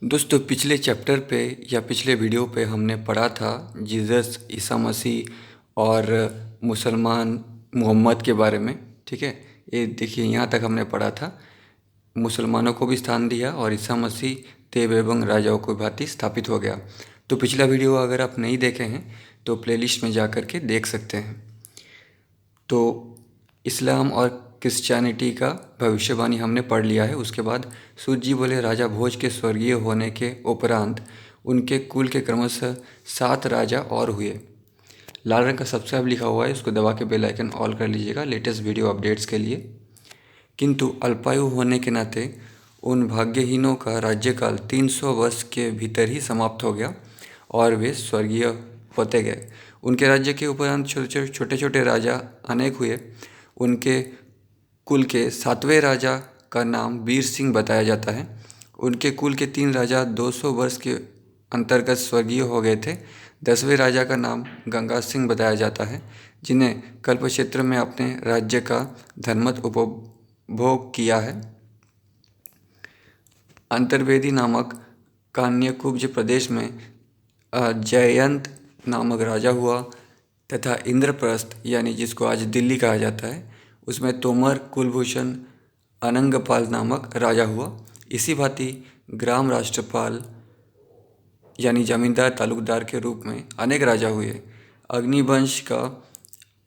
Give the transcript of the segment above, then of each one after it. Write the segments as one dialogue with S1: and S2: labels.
S1: दोस्तों पिछले चैप्टर पे या पिछले वीडियो पे हमने पढ़ा था जीसस ईसा मसीह और मुसलमान मोहम्मद के बारे में। ठीक है, ये देखिए यहाँ तक हमने पढ़ा था। मुसलमानों को भी स्थान दिया और ईसा मसीह देव एवं राजाओं को भांति स्थापित हो गया। तो पिछला वीडियो अगर आप नहीं देखे हैं तो प्लेलिस्ट में जा कर के देख सकते हैं। तो इस्लाम और क्रिश्चियनिटी का भविष्यवाणी हमने पढ़ लिया है। उसके बाद सूत जी बोले राजा भोज के स्वर्गीय होने के उपरांत उनके कुल के क्रमशः 7 राजा और हुए। लाल रंग का सब्सक्राइब लिखा हुआ है, उसको दबा के बेल आइकन ऑल कर लीजिएगा लेटेस्ट वीडियो अपडेट्स के लिए। किंतु अल्पायु होने के नाते उन भाग्यहीनों का राज्यकाल 300 वर्ष के भीतर ही समाप्त हो गया और वे स्वर्गीय होते गए। उनके राज्य के उपरांत छोटे छोटे राजा अनेक हुए। उनके कुल के 7वें राजा का नाम वीर सिंह बताया जाता है। उनके कुल के 3 राजा 200 वर्ष के अंतर्गत स्वर्गीय हो गए थे। 10वें राजा का नाम गंगा सिंह बताया जाता है, जिन्हें कल्प क्षेत्र में अपने राज्य का धर्मत उपभोग किया है। अंतर्वेदी नामक कान्यकुब्ज प्रदेश में जयंत नामक राजा हुआ तथा इंद्रप्रस्थ यानी जिसको आज दिल्ली कहा जाता है उसमें तोमर कुलभूषण अनंगपाल नामक राजा हुआ। इसी भांति ग्राम राष्ट्रपाल यानी जमींदार तालुकदार के रूप में अनेक राजा हुए। अग्निवंश का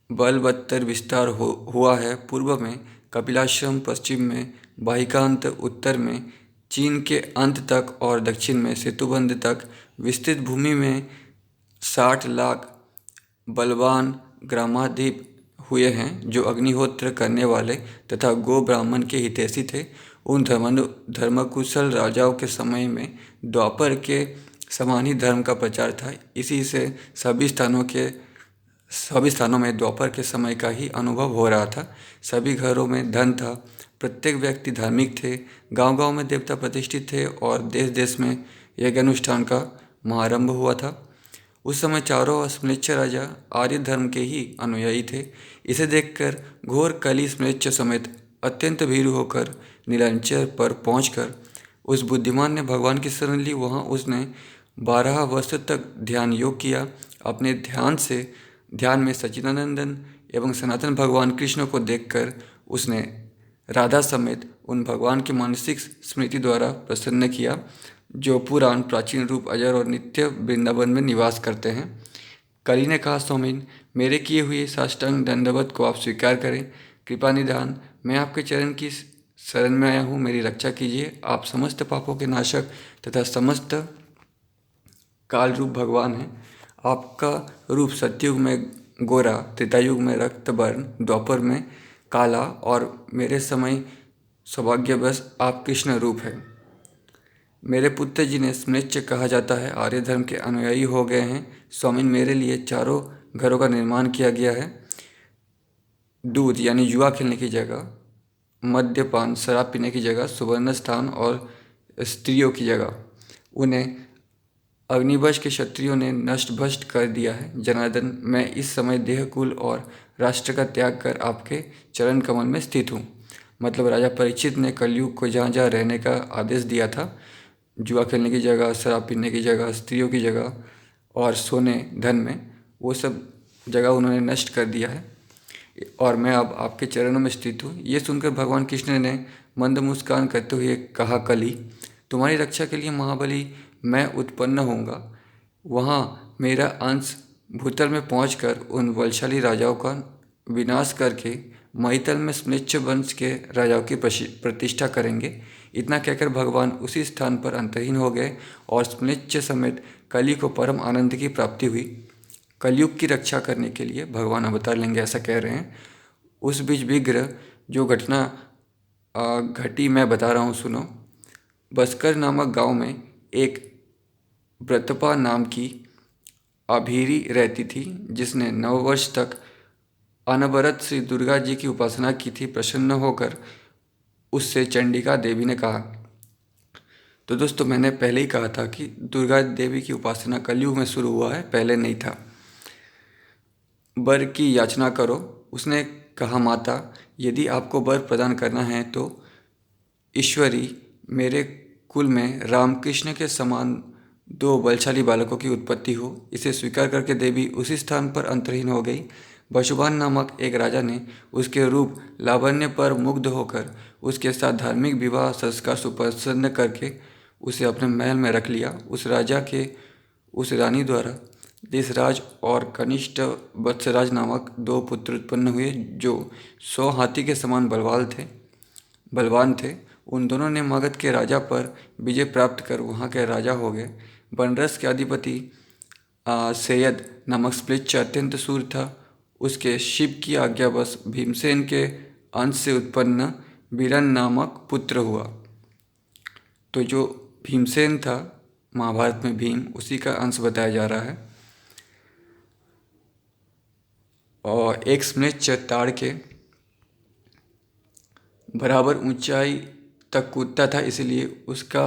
S1: बलवत्तर विस्तार हुआ है। पूर्व में कपिलाश्रम, पश्चिम में बाहिकांत, उत्तर में चीन के अंत तक और दक्षिण में सेतुबंध तक विस्तृत भूमि में 60 लाख बलवान ग्रामाधिप हुए हैं जो अग्निहोत्र करने वाले तथा गो ब्राह्मण के हितैषी थे। उन धर्मकुशल राजाओं के समय में द्वापर के समान ही धर्म का प्रचार था। इसी से सभी स्थानों में द्वापर के समय का ही अनुभव हो रहा था। सभी घरों में धन था, प्रत्येक व्यक्ति धार्मिक थे, गांव-गांव में देवता प्रतिष्ठित थे और देश देश में यज्ञ अनुष्ठान का महारंभ हुआ था। उस समय चारों म्लेच्छ राजा आर्य धर्म के ही अनुयायी थे। इसे देखकर घोर कली म्लेच्छ समेत अत्यंत भीरू होकर नीलांचल पर पहुंचकर उस बुद्धिमान ने भगवान की शरण ली। वहाँ उसने 12 वर्ष तक ध्यान योग किया। अपने ध्यान में सच्चिदानंदन एवं सनातन भगवान कृष्ण को देखकर उसने राधा समेत उन भगवान की मानसिक स्मृति द्वारा प्रसन्न किया, जो पुराण प्राचीन रूप अजर और नित्य वृंदावन में निवास करते हैं। कली ने कहा, स्वामीन, मेरे किए हुए साष्टांग दंडवत को आप स्वीकार करें। कृपा निधान, मैं आपके चरण की शरण में आया हूँ, मेरी रक्षा कीजिए। आप समस्त पापों के नाशक तथा समस्त काल रूप भगवान हैं। आपका रूप सतयुग में गोरा, त्रेतायुग में रक्तवर्ण, द्वापर में काला और मेरे समय सौभाग्यवश आप कृष्ण रूप है। मेरे पुत्र जिन्हें स्मृत्य कहा जाता है आर्य धर्म के अनुयायी हो गए हैं। स्वामीन, मेरे लिए चारों घरों का निर्माण किया गया है। दूध यानी जुआ खेलने की जगह, मद्यपान शराब पीने की जगह, सुवर्ण स्थान और स्त्रियों की जगह उन्हें अग्निवश के क्षत्रियों ने नष्ट भ्रष्ट कर दिया है। जनार्दन, मैं इस समय देह, कुल और राष्ट्र का त्याग कर आपके चरण कमल में स्थित हूँ। मतलब राजा परीक्षित ने कलयुग को जहाँ जहाँ रहने का आदेश दिया था, जुआ खेलने की जगह, शराब पीने की जगह, स्त्रियों की जगह और सोने धन में, वो सब जगह उन्होंने नष्ट कर दिया है और मैं अब आपके चरणों में स्थित हूँ। ये सुनकर भगवान कृष्ण ने मंद मुस्कान करते हुए कहा, कली, तुम्हारी रक्षा के लिए महाबली मैं उत्पन्न होऊंगा। वहाँ मेरा अंश भूतल में पहुंचकर उन बलशाली राजाओं का विनाश करके महितल में म्लेच्छ वंश के राजाओं की प्रतिष्ठा करेंगे। इतना कहकर भगवान उसी स्थान पर अंतहीन हो गए और म्लेच्छ समेत कली को परम आनंद की प्राप्ति हुई। कलयुग की रक्षा करने के लिए भगवान अवतार लेंगे, ऐसा कह रहे हैं। उस बीच विग्रह जो घटना घटी मैं बता रहा हूँ, सुनो। बस्कर नामक गांव में एक व्रतपा नाम की अभीरी रहती थी, जिसने 9 वर्ष तक अनवरत श्री दुर्गा जी की उपासना की थी। प्रसन्न होकर उससे चंडिका देवी ने कहा, तो दोस्तों मैंने पहले ही कहा था कि दुर्गा देवी की उपासना कलयुग में शुरू हुआ है, पहले नहीं था। वर की याचना करो। उसने कहा, माता, यदि आपको वर प्रदान करना है तो ईश्वरी मेरे कुल में रामकृष्ण के समान दो बलशाली बालकों की उत्पत्ति हो। इसे स्वीकार करके देवी उसी स्थान पर अंतहीन हो गई। बशुभान नामक एक राजा ने उसके रूप लावण्य पर मुग्ध होकर उसके साथ धार्मिक विवाह संस्कार सुप्रसन्न करके उसे अपने महल में रख लिया। उस राजा के उस रानी द्वारा देशराज और कनिष्ठ वत्सराज नामक दो पुत्र उत्पन्न हुए जो 100 हाथी के समान बलवान थे। उन दोनों ने मगध के राजा पर विजय प्राप्त कर वहाँ के राजा हो गए। बनरस के अधिपति सैयद नामक स्प्लिच्च अत्यंत शूर था। उसके शिव की आज्ञावश भीमसेन के अंश से उत्पन्न बीरन नामक पुत्र हुआ। तो जो भीमसेन था महाभारत में भीम, उसी का अंश बताया जा रहा है। और एक स्म्लेच्छ ताड़ के बराबर ऊंचाई तक कूदता था, इसलिए उसका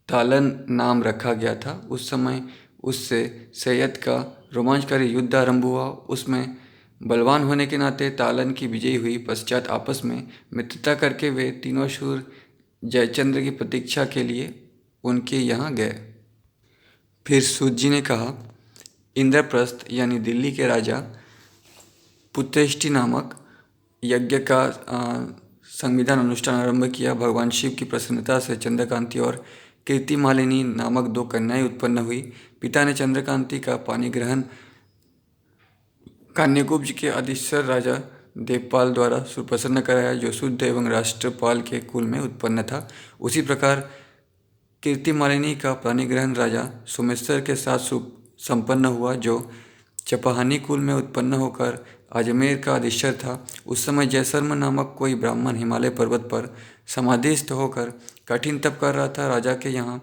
S1: तालन नाम रखा गया था। उस समय उससे सैयद का रोमांचकारी युद्ध आरंभ हुआ। उसमें बलवान होने के नाते तालन की विजयी हुई। पश्चात आपस में मित्रता करके वे तीनों शूर जयचंद्र की प्रतीक्षा के लिए उनके यहाँ गए। फिर सूत जी ने कहा, इंद्रप्रस्थ यानी दिल्ली के राजा पुत्रष्टि नामक यज्ञ का संविधान अनुष्ठान आरंभ किया। भगवान शिव की प्रसन्नता से चंद्रकांति और कीर्तिमालिनी नामक दो कन्याएं उत्पन्न हुई। पिता ने चंद्रकांति का पानी ग्रहण कान्यकुब्ज के अधीश्वर राजा देवपाल द्वारा सुप्रसन्न कराया, जो शुद्ध एवं राष्ट्रपाल के कुल में उत्पन्न था। उसी प्रकार कीर्तिमालिनी का पानी ग्रहण राजा सोमेश्वर के साथ संपन्न हुआ, जो चपहानी कुल में उत्पन्न होकर अजमेर का अधीश्वर था। उस समय जयशर्मा नामक कोई ब्राह्मण हिमालय पर्वत पर समाधिस्थ होकर कठिन तप कर रहा था। राजा के यहाँ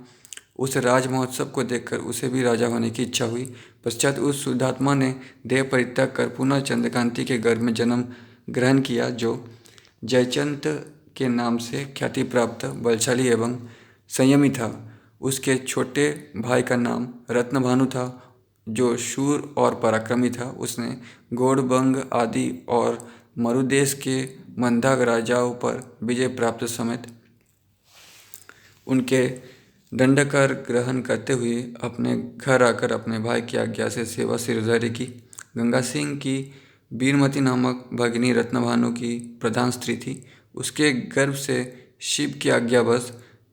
S1: उस राज महोत्सव को देखकर उसे भी राजा होने की इच्छा हुई। पश्चात उस शुद्धात्मा ने देह परित्याग कर पुनः चंद्रकांति के गर्भ में जन्म ग्रहण किया, जो जयचंद के नाम से ख्याति प्राप्त बलशाली एवं संयमी था। उसके छोटे भाई का नाम रत्नभानु था, जो शूर और पराक्रमी था। उसने गौड़बंग आदि और मरुदेश के मंदाग राजाओं पर विजय प्राप्त समेत उनके दंडकार ग्रहण करते हुए अपने घर आकर अपने भाई की आज्ञा से सेवा सिरदर्जी की। गंगा सिंह की बीरमती नामक भगिनी रत्नभानु की प्रधान स्त्री थी। उसके गर्भ से शिव की आज्ञावश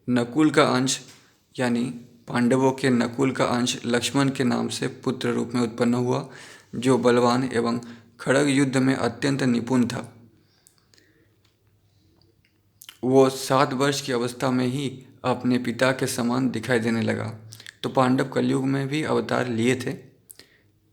S1: नकुल का अंश यानी पांडवों के नकुल का अंश लक्ष्मण के नाम से पुत्र रूप में उत्पन्न हुआ, जो बलवान एवं खड़ग युद्ध में अत्यंत निपुण था। वो 7 वर्ष की अवस्था में ही अपने पिता के समान दिखाई देने लगा। तो पांडव कलयुग में भी अवतार लिए थे,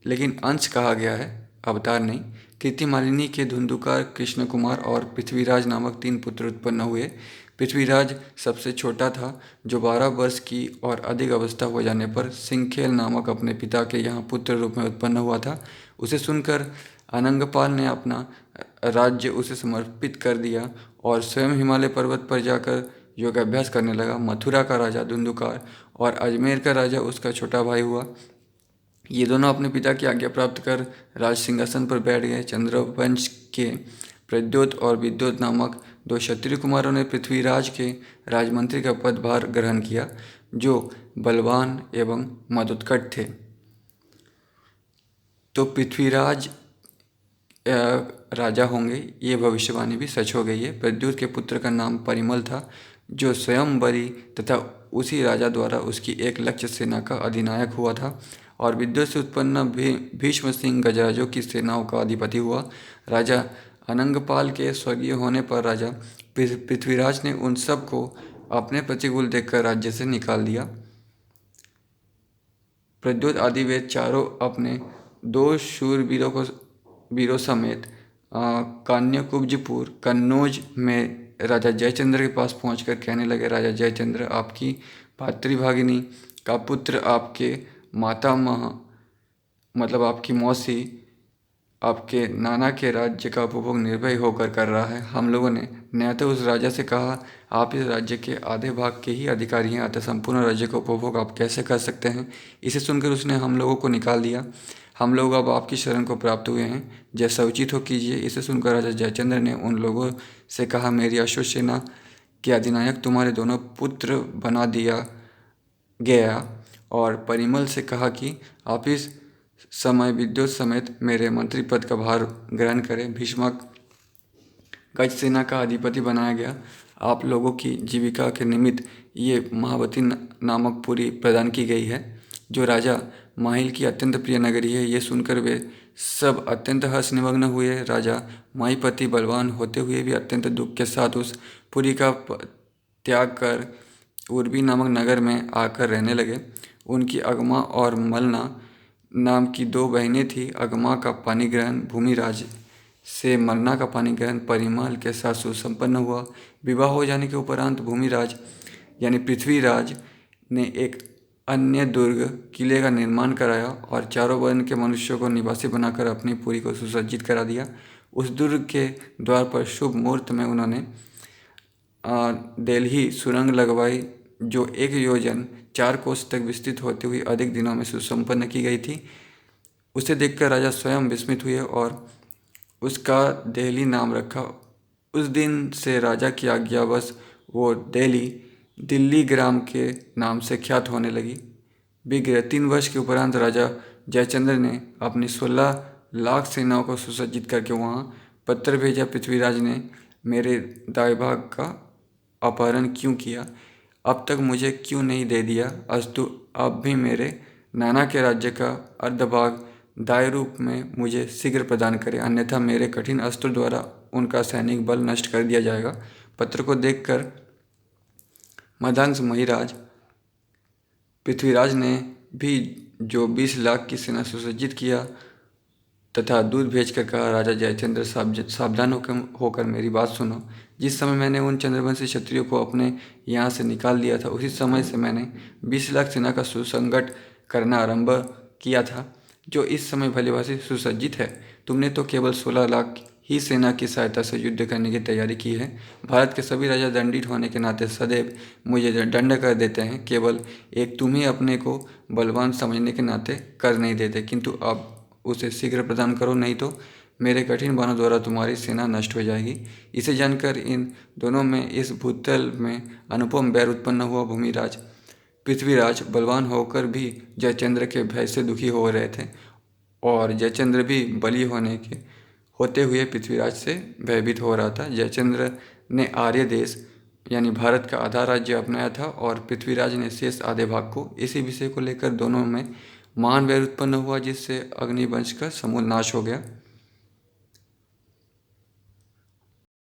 S1: लेकिन अंश कहा गया है, अवतार नहीं। कीर्तिमालिनी के धुंधुकार कृष्ण कुमार और पृथ्वीराज नामक 3 पुत्र उत्पन्न हुए। पृथ्वीराज सबसे छोटा था, जो 12 वर्ष की और अधिक अवस्था हो जाने पर सिंहखेल नामक अपने पिता के यहाँ पुत्र रूप में उत्पन्न हुआ था। उसे सुनकर अनंगपाल ने अपना राज्य उसे समर्पित कर दिया और स्वयं हिमालय पर्वत पर जाकर योगाभ्यास करने लगा। मथुरा का राजा धुंधुकार और अजमेर का राजा उसका छोटा भाई हुआ। ये दोनों अपने पिता की आज्ञा प्राप्त कर राज सिंहासन पर बैठ गए। चंद्रवंश के प्रद्योत और विद्योत नामक 2 क्षत्रिय कुमारों ने पृथ्वीराज के राजमंत्री का पदभार ग्रहण किया, जो बलवान एवं मदोत्कट थे। तो पृथ्वीराज राजा होंगे, ये भविष्यवाणी भी सच हो गई है। प्रद्योत के पुत्र का नाम परिमल था, जो स्वयंवरी तथा उसी राजा द्वारा उसकी एक लक्ष्य सेना का अधिनायक हुआ था। और विद्योत से उत्पन्न भीष्म सिंह गजराजों की सेनाओं का अधिपति हुआ। राजा अनंगपाल के स्वर्गीय होने पर राजा पृथ्वीराज ने उन सब को अपने प्रतिकूल देखकर राज्य से निकाल दिया। प्रद्योत आदि वे चारों अपने 2 शूरवीरों समेत कान्यकुब्जपुर कन्नौज में राजा जयचंद्र के पास पहुंचकर कहने लगे, राजा जयचंद्र, आपकी भातृभागिनी का पुत्र आपके मातामह मतलब आपकी मौसी आपके नाना के राज्य का उपभोग निर्भय होकर कर रहा है। हम लोगों ने न्यायतः उस राजा से कहा, आप इस राज्य के आधे भाग के ही अधिकारी हैं, अतः संपूर्ण राज्य का उपभोग आप कैसे कर सकते हैं। इसे सुनकर उसने हम लोगों को निकाल दिया। हम लोग अब आपकी शरण को प्राप्त हुए हैं, जैसा उचित हो कीजिए। इसे सुनकर राजा जयचंद्र ने उन लोगों से कहा, मेरी अश्वसेना कि अधिनायक तुम्हारे दोनों पुत्र बना दिया गया और परिमल से कहा कि आप इस समय विद्युत समेत मेरे मंत्री पद का भार ग्रहण करें। भीष्मक गज सेना का अधिपति बनाया गया। आप लोगों की जीविका के निमित्त ये महावती नामक पुरी प्रदान की गई है, जो राजा माहिल की अत्यंत प्रिय नगरी है। ये सुनकर वे सब अत्यंत हर्ष निमग्न हुए। राजा माहिपति बलवान होते हुए भी अत्यंत दुख के साथ उस पुरी का त्याग कर उर्वी नामक नगर में आकर रहने लगे। उनकी अगमा और मलना नाम की दो बहनें थीं। अगमा का पाणिग्रहण भूमिराज से मलना का पाणिग्रहण परिमल के साथ सुसंपन्न हुआ। विवाह हो जाने के उपरांत भूमिराज यानी पृथ्वीराज ने एक अन्य दुर्ग किले का निर्माण कराया और चारों वर्ण के मनुष्यों को निवासी बनाकर अपनी पुरी को सुसज्जित करा दिया। उस दुर्ग के द्वार पर शुभ मुहूर्त में उन्होंने दिल्ली सुरंग लगवाई, जो 1 योजन 4 कोस तक विस्तृत होते हुए अधिक दिनों में सुसंपन्न की गई थी। उसे देखकर राजा स्वयं विस्मित हुए और उसका दिल्ली नाम रखा। उस दिन से राजा की आज्ञावश वो दिल्ली ग्राम के नाम से ख्यात होने लगी। विग्रह 3 वर्ष के उपरांत राजा जयचंद्र ने अपनी 16 लाख सेनाओं को सुसज्जित करके वहाँ पत्र भेजा। पृथ्वीराज ने मेरे दाएं भाग का अपहरण क्यों किया? अब तक मुझे क्यों नहीं दे दिया? अस्तु अब भी मेरे नाना के राज्य का अर्धभाग दाय रूप में मुझे शीघ्र प्रदान करें, अन्यथा मेरे कठिन अस्त्र द्वारा उनका सैनिक बल नष्ट कर दिया जाएगा। पत्र को देखकर मदंस महिराज पृथ्वीराज ने भी जो 20 लाख की सेना सुसज्जित किया तथा दूध भेजकर कहा, राजा जयचंद्र सावधान होकर मेरी बात सुनो। जिस समय मैंने उन चंद्रवंशी क्षत्रियों को अपने यहाँ से निकाल दिया था, उसी समय से मैंने 20 लाख सेना का सुसंगठ करना आरंभ किया था, जो इस समय भलीभांति सुसज्जित है। तुमने तो केवल 16 लाख ही सेना की सहायता से युद्ध करने की तैयारी की है। भारत के सभी राजा दंडित होने के नाते सदैव मुझे दंड कर देते हैं, केवल एक तुम ही अपने को बलवान समझने के नाते कर नहीं देते, किंतु अब उसे शीघ्र प्रदान करो, नहीं तो मेरे कठिन बाणों द्वारा तुम्हारी सेना नष्ट हो जाएगी। इसे जानकर इन दोनों में इस भूतल में अनुपम बैर उत्पन्न हुआ। भूमिराज पृथ्वीराज बलवान होकर भी जयचंद्र के भय से दुखी हो रहे थे और जयचंद्र भी बली होते हुए पृथ्वीराज से भयभीत हो रहा था। जयचंद्र ने आर्य देश यानी भारत का आधा राज्य अपनाया था और पृथ्वीराज ने शेष आधे भाग को। इसी विषय को लेकर दोनों में महान वैर उत्पन्न हुआ, जिससे अग्निवंश का समूल नाश हो गया।